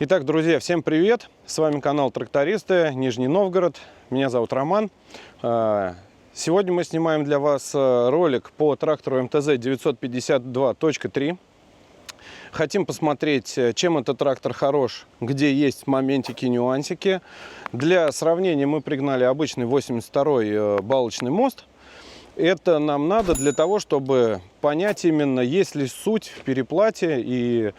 Итак, друзья, всем привет! С вами канал Трактористы, Нижний Новгород. Меня зовут Роман. Сегодня мы снимаем для вас ролик по трактору МТЗ 952.3. Хотим посмотреть, чем этот трактор хорош, где есть моментики, нюансики. Для сравнения мы пригнали обычный 82-й балочный мост. Это нам надо для того, чтобы понять именно, есть ли суть в переплате и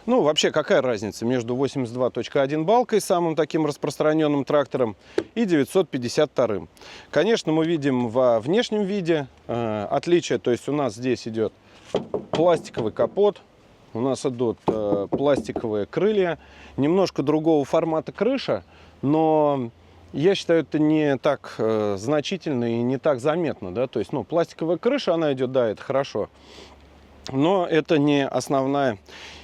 вообще какая разница между 82.1 балкой, самым таким распространенным трактором, и 952. Конечно, мы видим во внешнем виде отличие, то есть у нас здесь идет пластиковый капот, у нас идут пластиковые крылья, немножко другого формата крыша, но я считаю, это не так значительно и не так заметно, да, то есть, пластиковая крыша, она идет, да, это хорошо, но это не основная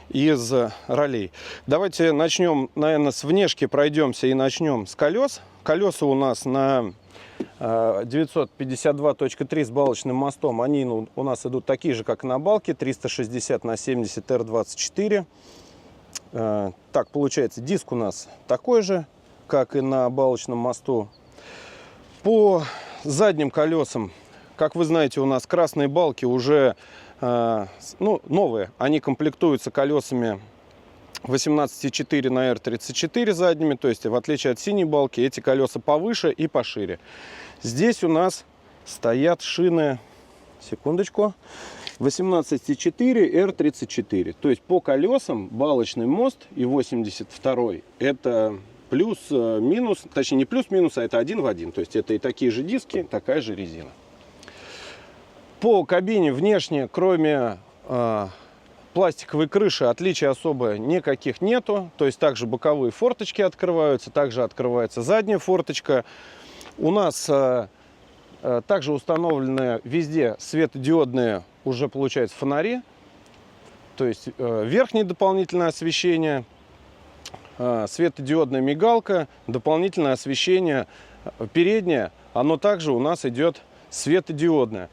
из ролей. Давайте начнем, наверное, с внешки, пройдемся и начнем с колес. Колеса у нас на 952.3 с балочным мостом, они у нас идут такие же, как на балке, 360 на 70 R24. Так, получается, диск у нас такой же, как и на балочном мосту. По задним колесам, как вы знаете, у нас красные балки уже новые. Они комплектуются колесами 18,4 на R34 задними, то есть в отличие от синей балки, эти колеса повыше и пошире. Здесь у нас стоят шины, секундочку, 18,4 R34. То есть по колесам балочный мост и 82 это плюс-минус, точнее не плюс-минус, а это один в один. То есть это и такие же диски, такая же резина. По кабине внешне, кроме пластиковой крыши, отличий особо никаких нету. То есть также боковые форточки открываются, также открывается задняя форточка. У нас также установлены везде светодиодные уже, получается, фонари. То есть верхнее дополнительное освещение, светодиодная мигалка, дополнительное освещение переднее, оно также у нас идет светодиодное.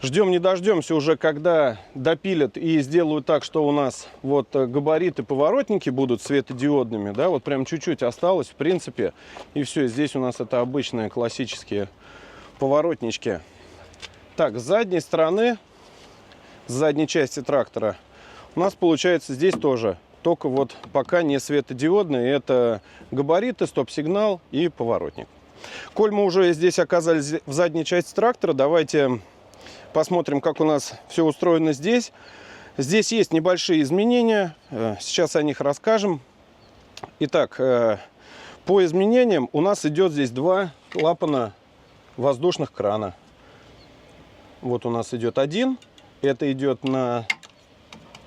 Ждем не дождемся уже, когда допилят и сделают так, что у нас вот габариты, поворотники будут светодиодными, да, вот прям чуть-чуть осталось, в принципе, и все, здесь у нас это обычные классические поворотнички. Так, с задней стороны, с задней части трактора, у нас получается здесь тоже, только вот пока не светодиодные, это габариты, стоп-сигнал и поворотник. Коль мы уже здесь оказались в задней части трактора, давайте посмотрим, как у нас все устроено здесь. Здесь есть небольшие изменения. Сейчас о них расскажем. Итак, по изменениям у нас идет здесь два клапана воздушных крана. Вот у нас идет один. Это идет на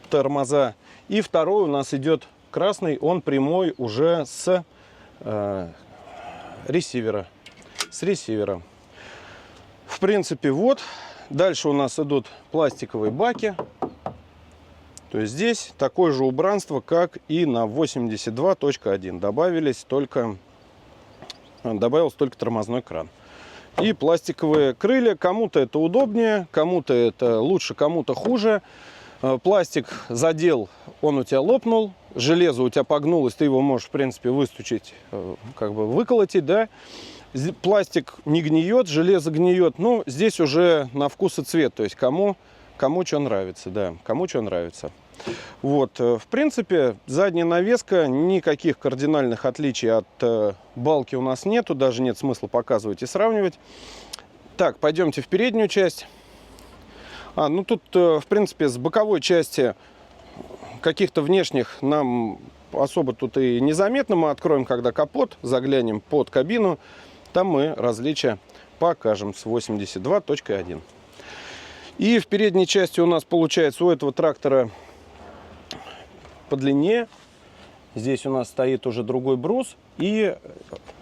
тормоза. И второй у нас идет красный. Он прямой уже с ресивера. В принципе, вот. Дальше у нас идут пластиковые баки. То есть здесь такое же убранство, как и на 82.1. Добавился только тормозной кран. И пластиковые крылья. Кому-то это удобнее, кому-то это лучше, кому-то хуже. Пластик задел, он у тебя лопнул. Железо у тебя погнулось, ты его можешь, в принципе, выстучить, как бы выколотить, да. Пластик не гниет, железо гниет. Ну, здесь уже на вкус и цвет. То есть кому что нравится, да, кому что нравится. Вот, в принципе, задняя навеска, никаких кардинальных отличий от балки у нас нету. Даже нет смысла показывать и сравнивать. Так, пойдемте в переднюю часть. Тут, в принципе, с боковой части каких-то внешних нам особо тут и незаметно. Мы откроем, когда капот, заглянем под кабину. Там мы различия покажем с 82.1. И в передней части у нас получается у этого трактора подлиннее. Здесь у нас стоит уже другой брус. И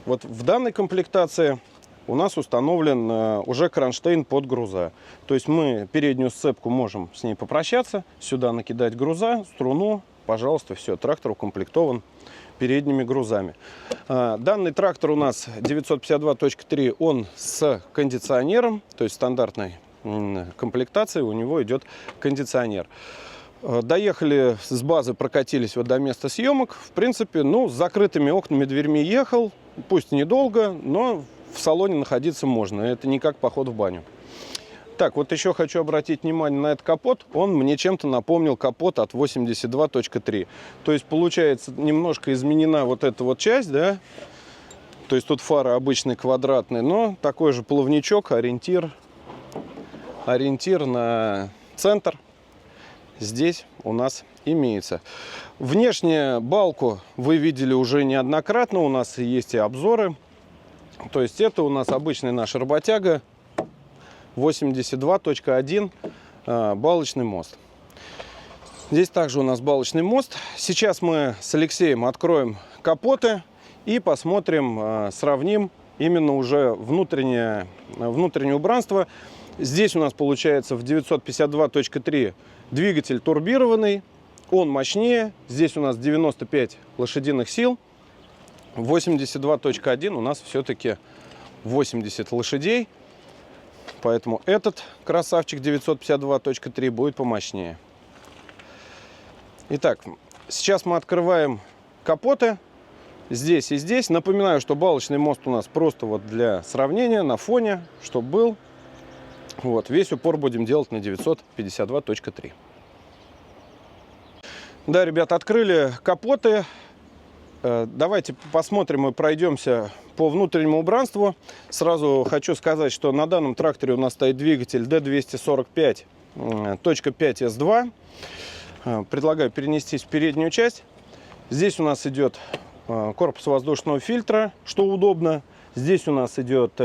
вот в данной комплектации у нас установлен уже кронштейн под груза. То есть мы переднюю сцепку можем с ней попрощаться, сюда накидать груза, струну, пожалуйста, все, трактор укомплектован передними грузами. Данный трактор у нас 952.3, он с кондиционером, то есть стандартной комплектации у него идет кондиционер. Доехали с базы, прокатились вот до места съемок. В принципе, ну, с закрытыми окнами, дверьми ехал. Пусть недолго, но в салоне находиться можно. Это не как поход в баню. Так, вот еще хочу обратить внимание на этот капот. Он мне чем-то напомнил капот от 82.3. То есть, получается, немножко изменена вот эта вот часть, да. То есть, тут фара обычный квадратный, но такой же плавничок, ориентир на центр здесь у нас имеется. Внешне балку вы видели уже неоднократно. У нас есть и обзоры. То есть, это у нас обычный наш работяга. 82.1 балочный мост. Здесь также у нас балочный мост. Сейчас мы с Алексеем откроем капоты и посмотрим, сравним именно уже внутреннее убранство. Здесь у нас получается в 952.3 двигатель турбированный. Он мощнее. Здесь у нас 95 лошадиных сил. 82.1 у нас все-таки 80 лошадей. Поэтому этот красавчик 952.3 будет помощнее. Итак, сейчас мы открываем капоты здесь и здесь. Напоминаю, что балочный мост у нас просто вот для сравнения, на фоне, чтобы был. Вот, весь упор будем делать на 952.3. Да, ребят, открыли капоты. Давайте посмотрим и пройдемся по внутреннему убранству. Сразу хочу сказать, что на данном тракторе у нас стоит двигатель D245.5S2. Предлагаю перенестись в переднюю часть. Здесь у нас идет корпус воздушного фильтра, что удобно. Здесь у нас идет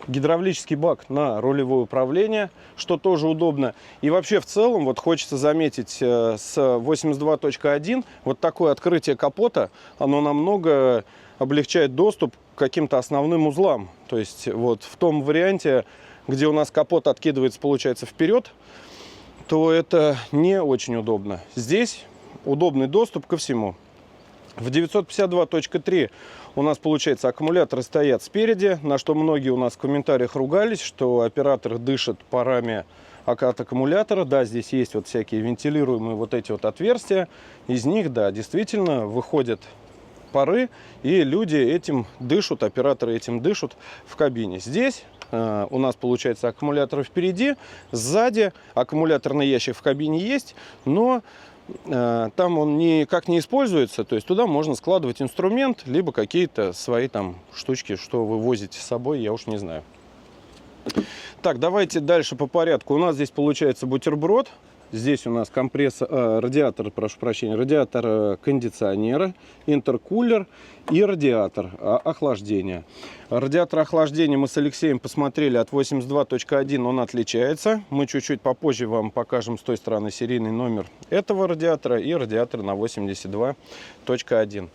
гидравлический бак на рулевое управление, что тоже удобно. И вообще в целом вот хочется заметить с 82.1 вот такое открытие капота, оно намного облегчает доступ к каким-то основным узлам. То есть вот в том варианте, где у нас капот откидывается, получается, вперед, то это не очень удобно. Здесь удобный доступ ко всему. В 952.3 у нас, получается, аккумуляторы стоят спереди, на что многие у нас в комментариях ругались, что оператор дышит парами от аккумулятора. Да, здесь есть вот всякие вентилируемые вот эти вот отверстия. Из них, да, действительно выходят пары, и люди этим дышат, операторы этим дышат в кабине. Здесь у нас, получается, аккумуляторы впереди, сзади аккумуляторный ящик в кабине есть, но там он никак не используется, то есть туда можно складывать инструмент, либо какие-то свои там штучки, что вы возите с собой, я уж не знаю. Так, давайте дальше по порядку. У нас здесь получается бутерброд. Здесь у нас радиатор, прошу прощения, радиатор кондиционера, интеркулер и радиатор охлаждения. Радиатор охлаждения мы с Алексеем посмотрели от 82.1, он отличается. Мы чуть-чуть попозже вам покажем с той стороны серийный номер этого радиатора и радиатор на 82.1.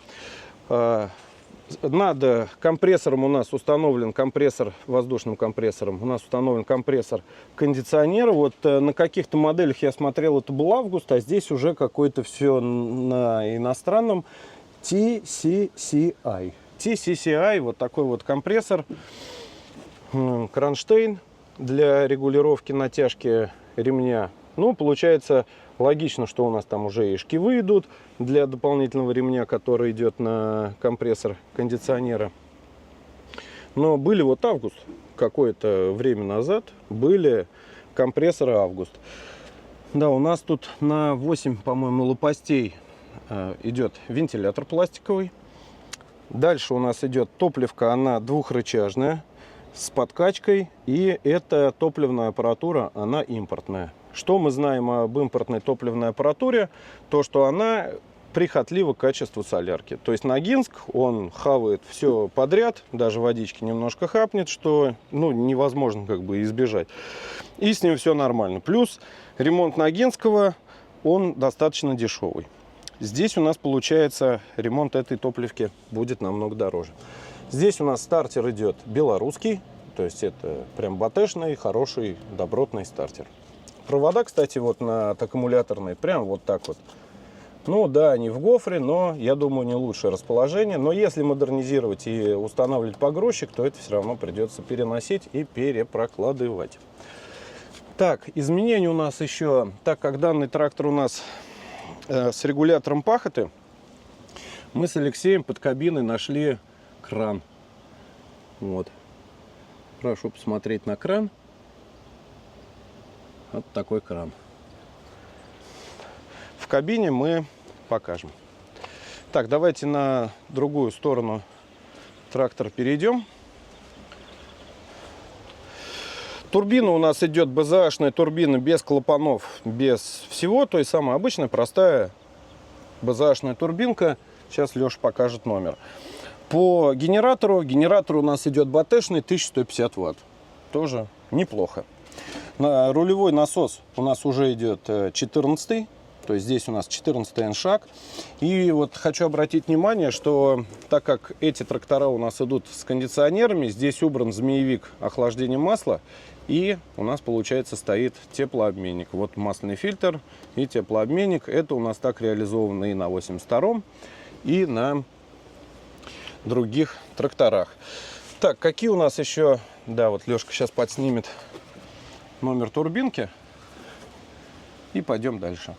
Над компрессором у нас установлен компрессор, воздушным компрессором, у нас установлен компрессор кондиционера. Вот на каких-то моделях я смотрел, это был Август, а здесь уже какой-то все на иностранном TCCI. TCCI, вот такой вот компрессор, кронштейн для регулировки натяжки ремня. Ну, получается, логично, что у нас там уже и шкивы идут для дополнительного ремня, который идет на компрессор кондиционера. Но были вот Август, какое-то время назад были компрессоры Август. Да, у нас тут на 8, по-моему, лопастей идет вентилятор пластиковый. Дальше у нас идет топливка, она двухрычажная, с подкачкой. И эта топливная аппаратура, она импортная. Что мы знаем об импортной топливной аппаратуре? То, что она прихотлива к качеству солярки. То есть Ногинск, он хавает все подряд, даже водички немножко хапнет, что невозможно как бы избежать. И с ним все нормально. Плюс ремонт Ногинского, он достаточно дешевый. Здесь у нас получается ремонт этой топливки будет намного дороже. Здесь у нас стартер идет белорусский, то есть это прям батешный, хороший, добротный стартер. Провода, кстати, вот на аккумуляторные, прям вот так вот. Ну да, они в гофре, но я думаю, не лучшее расположение. Но если модернизировать и устанавливать погрузчик, то это все равно придется переносить и перепрокладывать. Так, изменения у нас еще, так как данный трактор у нас с регулятором пахоты, мы с Алексеем под кабиной нашли кран. Вот. Прошу посмотреть на кран. Вот такой кран. В кабине мы покажем. Так, давайте на другую сторону трактора перейдем. Турбина у нас идет БЗАшная турбина без клапанов, без всего. То есть самая обычная, простая БЗАшная турбинка. Сейчас Леша покажет номер. По генератору. Генератор у нас идет БТшный 1150 Вт. Тоже неплохо. На рулевой насос у нас уже идет 14. То есть здесь у нас 14 N-шаг. И вот хочу обратить внимание, что так как эти трактора у нас идут с кондиционерами, здесь убран змеевик охлаждения масла. И у нас, получается, стоит теплообменник. Вот масляный фильтр и теплообменник. Это у нас так реализовано и на 82-м, и на других тракторах. Так, какие у нас еще... Да, вот Лешка сейчас подснимет номер турбинки. И пойдем дальше.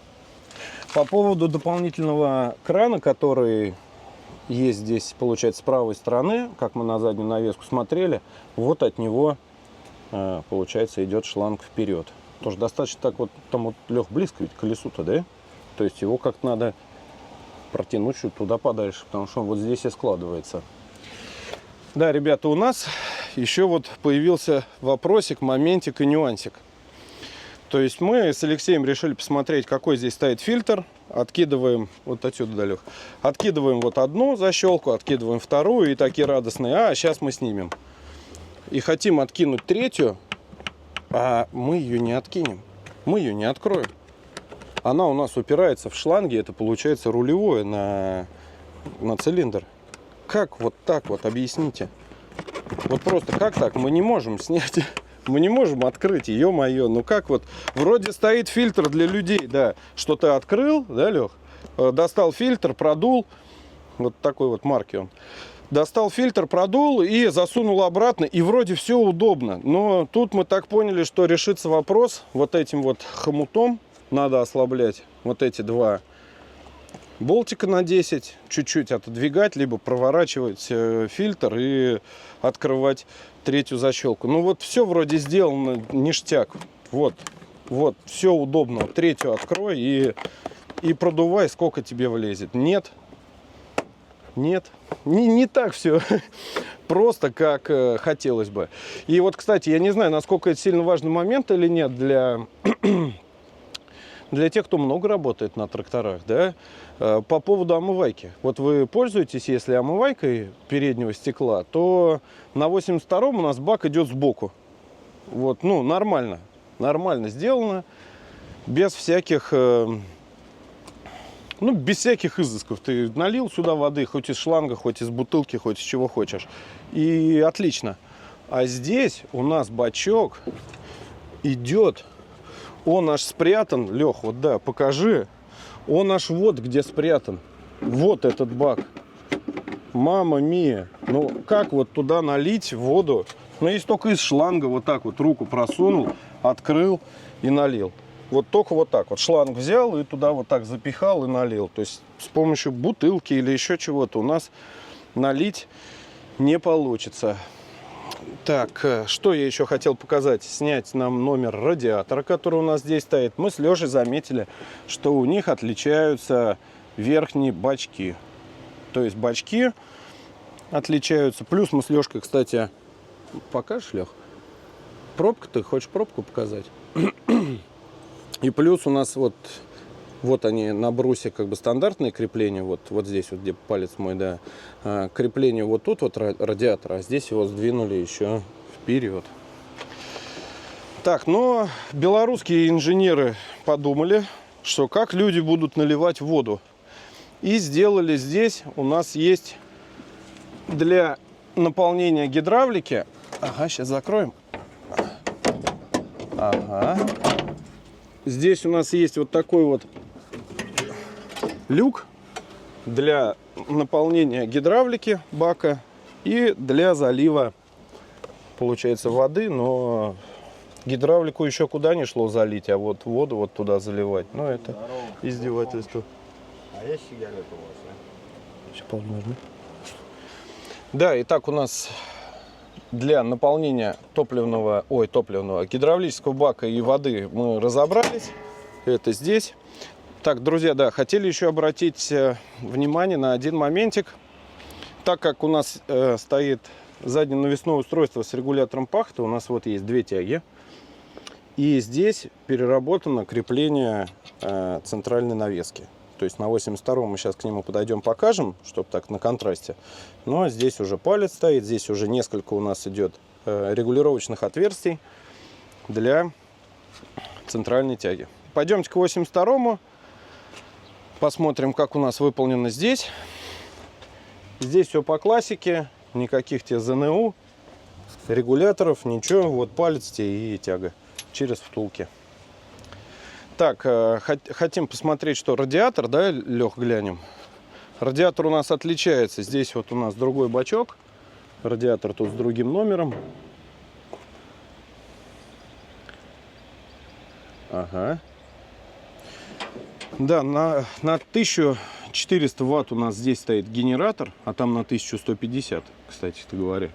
По поводу дополнительного крана, который есть здесь, получается, с правой стороны, как мы на заднюю навеску смотрели, вот от него, получается, идет шланг вперед. Тоже достаточно так вот, там вот, Лех, близко ведь к колесу-то, да? То есть его как-то надо протянуть чуть туда подальше, потому что он вот здесь и складывается. Да, ребята, у нас еще вот появился вопросик, моментик и нюансик. То есть мы с Алексеем решили посмотреть, какой здесь стоит фильтр. Откидываем вот отсюда, да, Лех. Откидываем вот одну защелку, откидываем вторую и такие радостные. А сейчас мы снимем. И хотим откинуть третью, а мы ее не откинем. Мы ее не откроем. Она у нас упирается в шланги. Это получается рулевое на цилиндр. Как вот так вот? Объясните. Вот просто как так? Мы не можем снять... Мы не можем открыть, ё-моё, ну как вот, вроде стоит фильтр для людей, да, что ты открыл, да, Лех, достал фильтр, продул, вот такой вот марки он, достал фильтр, продул и засунул обратно, и вроде все удобно, но тут мы так поняли, что решится вопрос вот этим вот хомутом, надо ослаблять вот эти два болтика на 10, чуть-чуть отодвигать, либо проворачивать фильтр и открывать третью защелку. Ну вот все вроде сделано ништяк. Вот, все удобно. Третью открой и продувай, сколько тебе влезет. Нет, не так все просто, как хотелось бы. И вот, кстати, я не знаю, насколько это сильно важный момент или нет для тех, кто много работает на тракторах, да, по поводу омывайки. Вот вы пользуетесь, если омывайкой переднего стекла, то на 82-м у нас бак идет сбоку. Вот, ну, нормально сделано, без всяких, без всяких изысков. Ты налил сюда воды, хоть из шланга, хоть из бутылки, хоть из чего хочешь. И отлично. А здесь у нас бачок идет. Он аж спрятан, Лех, вот да, покажи. Он аж вот где спрятан. Вот этот бак. Мама мия. Ну, как вот туда налить воду? Ну, есть только из шланга вот так вот руку просунул, открыл и налил. Вот только вот так вот. Шланг взял и туда вот так запихал и налил. То есть с помощью бутылки или еще чего-то у нас налить не получится. Так, что я еще хотел показать? Снять нам номер радиатора, который у нас здесь стоит. Мы с Лешей заметили, что у них отличаются верхние бачки. То есть бачки отличаются. Плюс мы с Лешкой, кстати, покажешь, Лех? Пробка, ты хочешь пробку показать? И плюс у нас вот они на брусе как бы стандартные крепления. Вот здесь вот, где палец мой, да. Крепление вот тут вот радиатора, а здесь его сдвинули еще вперед. Так, но белорусские инженеры подумали, что как люди будут наливать воду. И сделали здесь, у нас есть для наполнения гидравлики. Ага, сейчас закроем. Ага. Здесь у нас есть вот такой вот люк для наполнения гидравлики бака и для залива, получается, воды, но Гидравлику еще куда не шло залить, а вот воду вот туда заливать. Ну, это издевательство. А есть сигареты у вас, а? Сейчас можно. Да, и так у нас для наполнения гидравлического бака и воды мы разобрались. Это здесь. Так, друзья, да, хотели еще обратить внимание на один моментик. Так как у нас стоит заднее навесное устройство с регулятором пахоты, у нас вот есть две тяги. И здесь переработано крепление центральной навески. То есть на 82-м мы сейчас к нему подойдем, покажем, чтобы так на контрасте. Но здесь уже палец стоит, здесь уже несколько у нас идет регулировочных отверстий для центральной тяги. Пойдемте к 82-му, посмотрим, как у нас выполнено здесь. Здесь все по классике, никаких тебе ЗНУ, регуляторов, ничего. Вот палец тебе и тяга через втулки. Так, хотим посмотреть, что радиатор, да, Лех, глянем. Радиатор у нас отличается. Здесь вот у нас другой бачок. Радиатор тут с другим номером. Ага. Да, на 1400 ватт у нас здесь стоит генератор, а там на 1150, кстати говоря.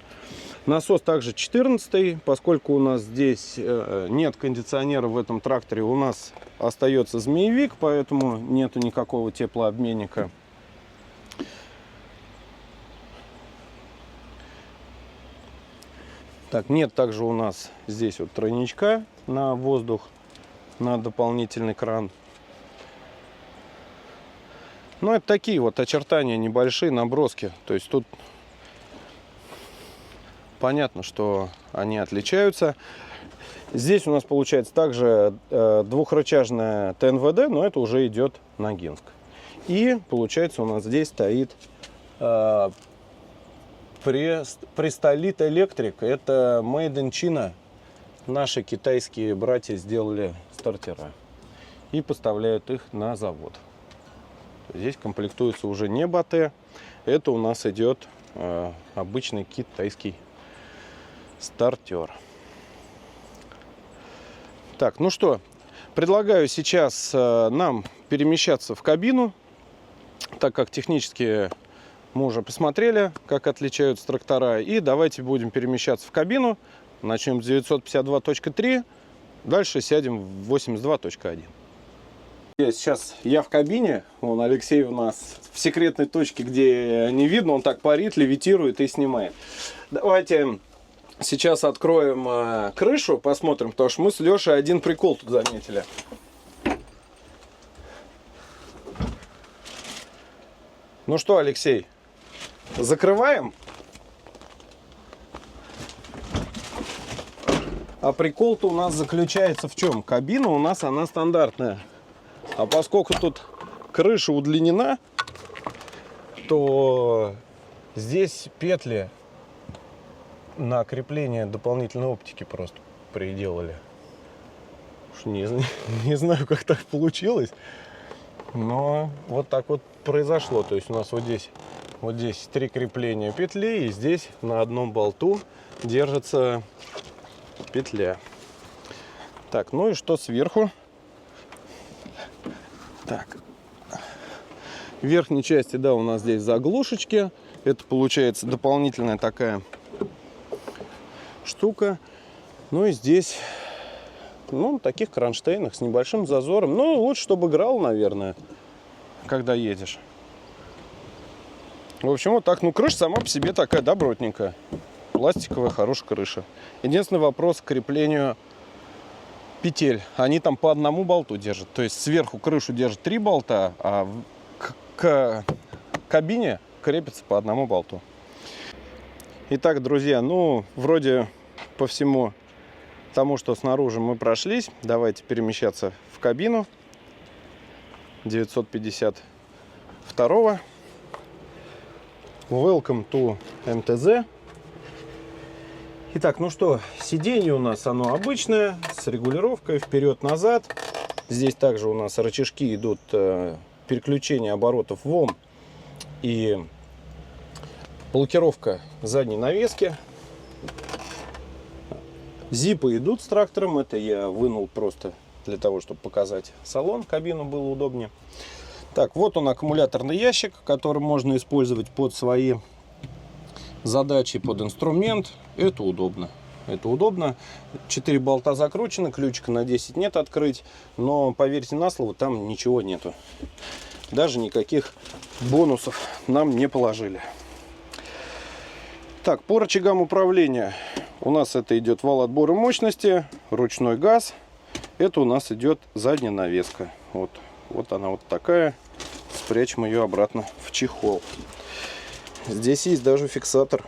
Насос также 14, поскольку у нас здесь нет кондиционера в этом тракторе, у нас остается змеевик, поэтому нету никакого теплообменника. Так, нет также у нас здесь вот тройничка на воздух, на дополнительный кран. Ну, это такие вот очертания небольшие, наброски. То есть тут понятно, что они отличаются. Здесь у нас получается также двухрычажная ТНВД, но это уже идет Ногинск. И получается у нас здесь стоит Prestolite Electric. Это Made in China. Наши китайские братья сделали стартера и поставляют их на завод. Здесь комплектуется уже не БАТ, это у нас идет обычный китайский стартер. Так, ну что, предлагаю сейчас нам перемещаться в кабину, так как технически мы уже посмотрели, как отличаются трактора. И давайте будем перемещаться в кабину. Начнем с 952.3, дальше сядем в 82.1. Сейчас я в кабине, вон Алексей у нас в секретной точке, где не видно, он так парит, левитирует и снимает. Давайте сейчас откроем крышу, посмотрим, потому что мы с Лешей один прикол тут заметили. Ну что, Алексей, закрываем? А прикол-то у нас заключается в чем? Кабина у нас, она стандартная. А поскольку тут крыша удлинена, то здесь петли на крепление дополнительной оптики просто приделали. Не знаю, как так получилось, но вот так вот произошло. То есть у нас вот здесь 3 крепления петли, и здесь на одном болту держится петля. Так, ну и что сверху? Так, в верхней части, да, у нас здесь заглушечки. Это получается дополнительная такая штука. Ну и здесь, ну, таких кронштейнах с небольшим зазором. Ну, лучше, чтобы играл, наверное, когда едешь. В общем, вот так. Ну, крыша сама по себе такая добротненькая. Пластиковая, хорошая крыша. Единственный вопрос к креплению петель. Они там по одному болту держат. То есть сверху крышу держит 3 болта, а к кабине крепится по одному болту. Итак, друзья, ну, вроде по всему тому, что снаружи мы прошлись. Давайте перемещаться в кабину 952. Welcome to МТЗ. Итак, ну что, сиденье у нас оно обычное, с регулировкой вперед-назад. Здесь также у нас рычажки идут переключения оборотов ВОМ и блокировка задней навески. Зипы идут с трактором. Это я вынул просто для того, чтобы показать салон, кабину было удобнее. Так, вот он, аккумуляторный ящик, который можно использовать под свои задачи, под инструмент. Это удобно. Это удобно. 4 болта закручены, ключика на 10 нет открыть. Но поверьте на слово, там ничего нету. Даже никаких бонусов нам не положили. Так, по рычагам управления у нас это идет вал отбора мощности, ручной газ. Это у нас идет задняя навеска. Вот она вот такая. Спрячем ее обратно в чехол. Здесь есть даже фиксатор,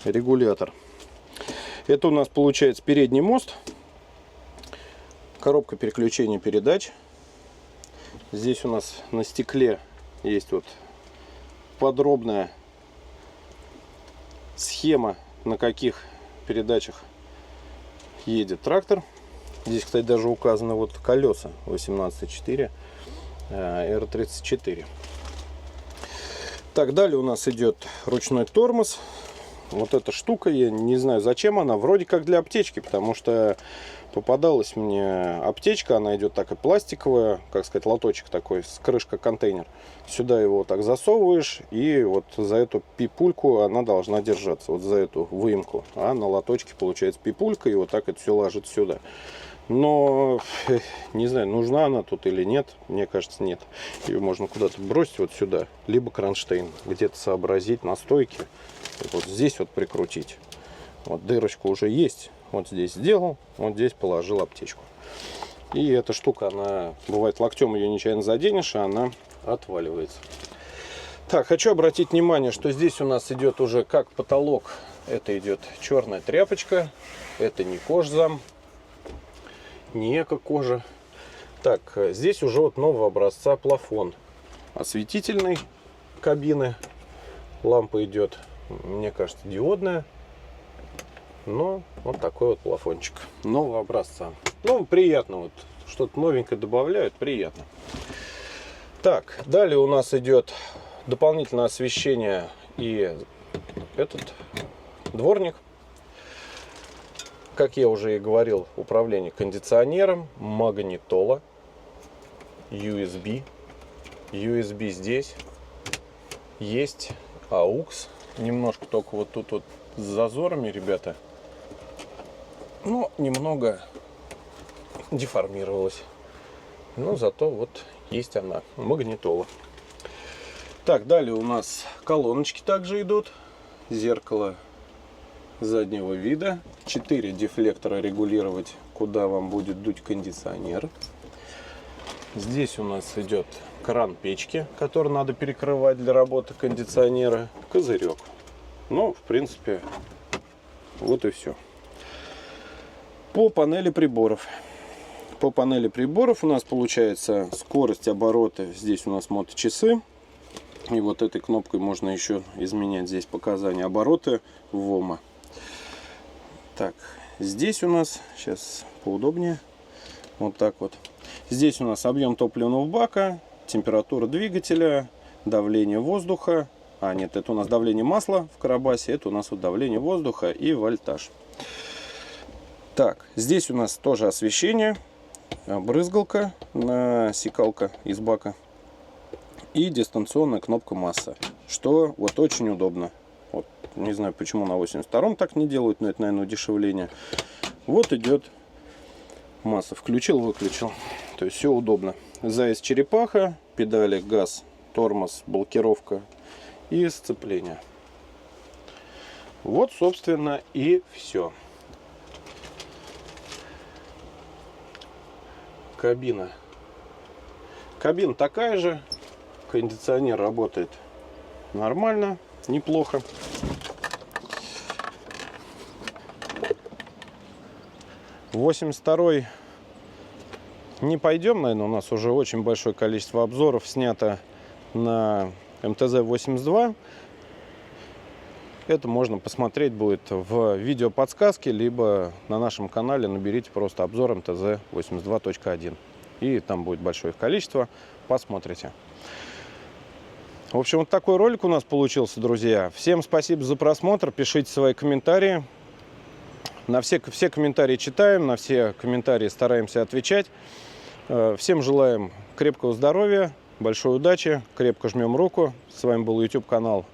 регулятор. Это у нас получается передний мост, коробка переключения передач. Здесь у нас на стекле есть вот подробная схема, на каких передачах едет трактор. Здесь, кстати, даже указаны вот колеса 18.4 R34. Так, далее у нас идет ручной тормоз. Вот эта штука, я не знаю, зачем она. Вроде как для аптечки, потому что попадалась мне аптечка. Она идет так и пластиковая, как сказать, лоточек такой, с крышкой контейнер. Сюда его так засовываешь, и вот за эту пипульку она должна держаться. Вот за эту выемку. А на лоточке получается пипулька, и вот так это все ложится сюда. Но не знаю, нужна она тут или нет. Мне кажется, нет. Ее можно куда-то бросить вот сюда, либо кронштейн, где-то сообразить на стойке. Вот здесь вот прикрутить. Вот дырочка уже есть. Вот здесь сделал, вот здесь положил аптечку. И эта штука, она бывает, локтем ее нечаянно заденешь, и она отваливается. Так, хочу обратить внимание, что здесь у нас идет уже как потолок. Это идет черная тряпочка. Это не кожзам, не эко-кожа. Так, здесь уже вот нового образца плафон осветительной кабины. Лампа идет, мне кажется, диодная. Но вот такой вот плафончик нового образца. Ну, приятно, вот что-то новенькое добавляют, приятно. Так, далее у нас идет дополнительное освещение и этот дворник. Как я уже и говорил, управление кондиционером, магнитола, USB. USB здесь есть, AUX. Немножко только вот тут вот с зазорами, ребята. Но немного деформировалась. Но зато вот есть она, магнитола. Так, далее у нас колоночки также идут. Зеркало заднего вида. 4 дефлектора регулировать, куда вам будет дуть кондиционер. Здесь у нас идет кран печки, который надо перекрывать для работы кондиционера. Козырек. Ну, в принципе, вот и все. По панели приборов. По панели приборов у нас получается скорость оборота. Здесь у нас моточасы. И вот этой кнопкой можно еще изменять здесь показания оборота ВОМа. Так, здесь у нас, сейчас поудобнее, вот так вот. Здесь у нас объем топливного бака, температура двигателя, давление воздуха. А, нет, это у нас давление масла в карабасе, это у нас вот давление воздуха и вольтаж. Так, здесь у нас тоже освещение, брызгалка, насекалка из бака и дистанционная кнопка масса, что вот очень удобно. Вот, не знаю, почему на 82-м так не делают, но это, наверное, удешевление. Вот идет масса, включил, выключил, то есть все удобно. Заяц черепаха, педали, газ, тормоз, блокировка и сцепление. Вот, собственно, и все. Кабина. Кабина такая же. Кондиционер работает нормально, неплохо. В 82-й не пойдем, наверное, у нас уже очень большое количество обзоров снято на МТЗ-82. Это можно посмотреть будет в видео подсказке, либо на нашем канале наберите просто обзор МТЗ-82.1. И там будет большое количество, посмотрите. В общем, вот такой ролик у нас получился, друзья. Всем спасибо за просмотр, пишите свои комментарии. На все комментарии читаем, на все комментарии стараемся отвечать. Всем желаем крепкого здоровья, большой удачи, крепко жмем руку. С вами был YouTube-канал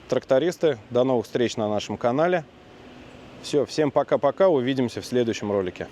Трактористы. До новых встреч на нашем канале. Все, всем пока-пока, увидимся в следующем ролике.